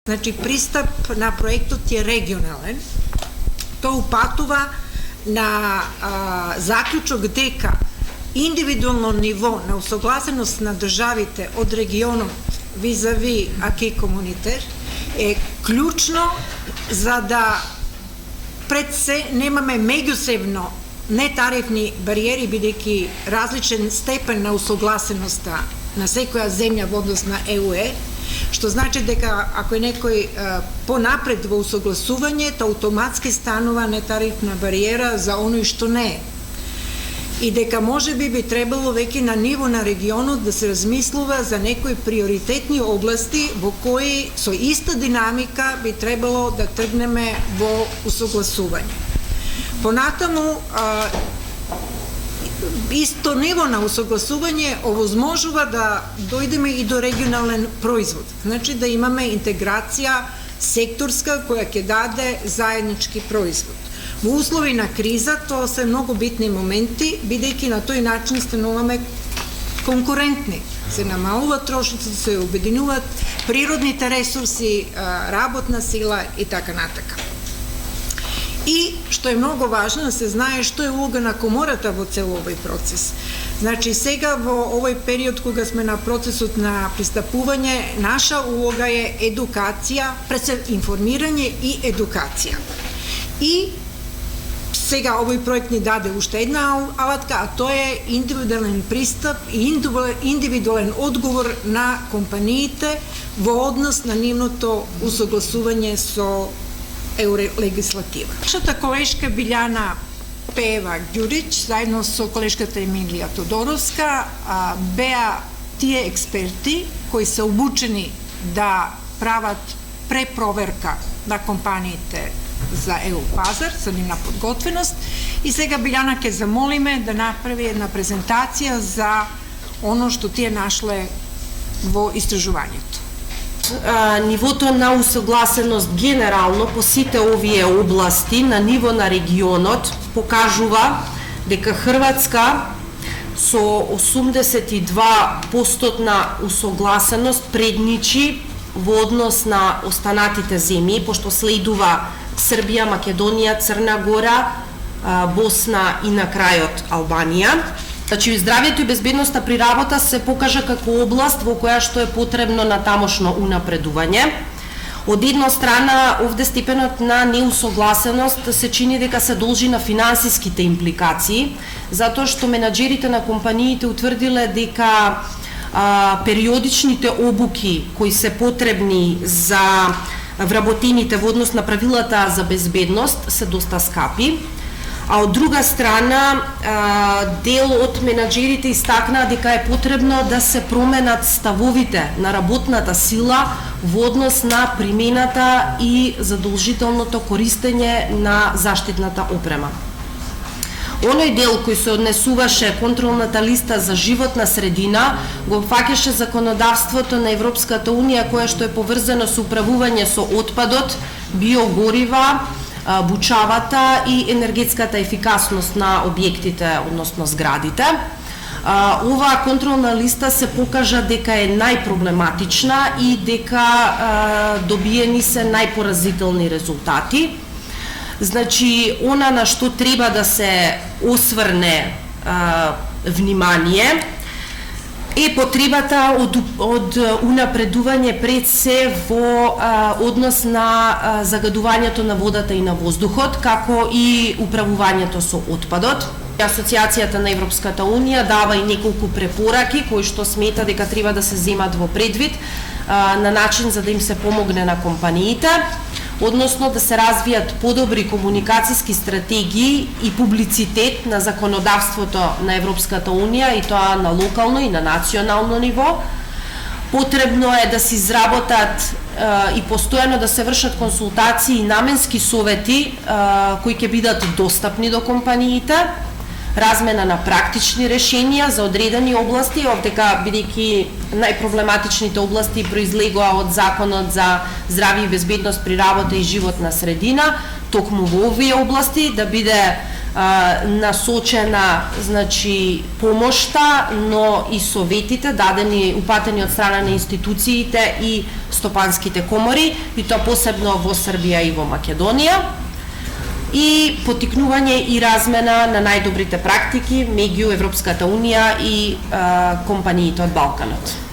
Значи, пристап на проектот е регионален. Тоа упатува на заклучок дека индивидуално ниво на усогласеност на државите од регионот визави аки комунитер е клучно за да пред се немаме меѓусебно нетарифни бариери, бидејќи различен степен на усогласеноста на секоја земја во однос на ЕУ, што значи дека ако е некој понапред во усогласување, то автоматски станува нетарифна бариера за оној што не е. И дека можеби би требало веќе на ниво на регионот да се размислува за некои приоритетни области во кои со иста динамика би требало да тргнеме во усогласување. Понатаму, исто ниво на усогласување овозможува да дојдеме и до регионален производ. Значи да имаме интеграција секторска која ќе даде заеднички производ. Во услови на криза тоа се многу битни моменти, бидејќи на тој начин стануваме конкурентни. Се намалуваат трошоците, се обединуваат природните ресурси, работна сила и така натака. И, што е многу важно, да се знае што е улога на комората во цел овој процес. Значи, сега во овој период кога сме на процесот на пристапување, наша улога е едукација, пред се информирање и едукација. И сега овој проект ни даде уште една алатка, а тоа е индивидуален пристап и индивидуален одговор на компаниите во однос на нивното усогласување со еурелегислатива. Нашата колешка Билјана Пеева Ѓурич, заедно со колешката Емилија Тодоровска, беа тие експерти кои се обучени да прават препроверка на компаниите за ЕУ пазар, за нивна подготвеност. И сега Билјана ќе замолиме да направи една презентација за оно што тие нашле во истражувањето. Нивото на усогласеност генерално по сите овие области на ниво на регионот покажува дека Хрватска со 82% усогласеност предничи во однос на останатите земји, пошто следува Србија, Македонија, Црна Гора, Босна и на крајот Албанија. Значи, здравјето и безбедноста при работа се покажа како област во која што е потребно на тамошно унапредување. Од една страна, овде степенот на неусогласеност се чини дека се должи на финансиските импликации, затоа што менаџерите на компаниите утврдиле дека периодичните обуки кои се потребни за вработените во однос на правилата за безбедност се доста скапи. А од друга страна, дел од менаџерите истакнаа дека е потребно да се променат ставовите на работната сила во однос на примената и задолжителното користење на заштитната опрема. Оној дел кој се однесуваше контролната листа за животна средина го фаќаше законодавството на Европската унија кое што е поврзано со управување со отпадот, биогорива, бучавата и енергетската ефикасност на објектите, односно зградите. Оваа контролна листа се покажа дека е најпроблематична и дека добиени се најпоразителни резултати. Значи, она на што треба да се осврне внимание е потребата од унапредување пред се во однос на загадувањето на водата и на воздухот, како и управувањето со отпадот. Асоциацијата на Европската унија дава и неколку препораки кои што смета дека треба да се земат во предвид на начин за да им се помогне на компаниите, односно да се развијат подобри комуникацијски стратегии и публицитет на законодавството на Европската унија и тоа на локално и на национално ниво. Потребно е да се изработат и постојано да се вршат консултации и наменски совети кои ќе бидат достапни до компаниите, размена на практични решенија за одредени области, овдека бидејќи најпроблематичните области произлегоа од Законот за здравје и безбедност при работа и животна средина, токму во овие области да биде насочена, значи, помошта, но и советите дадени, упатени од страна на институциите и стопанските комори, и тоа посебно во Србија и во Македонија, и поттикнување и размена на најдобрите практики меѓу Европската Унија и компаниите од Балканот.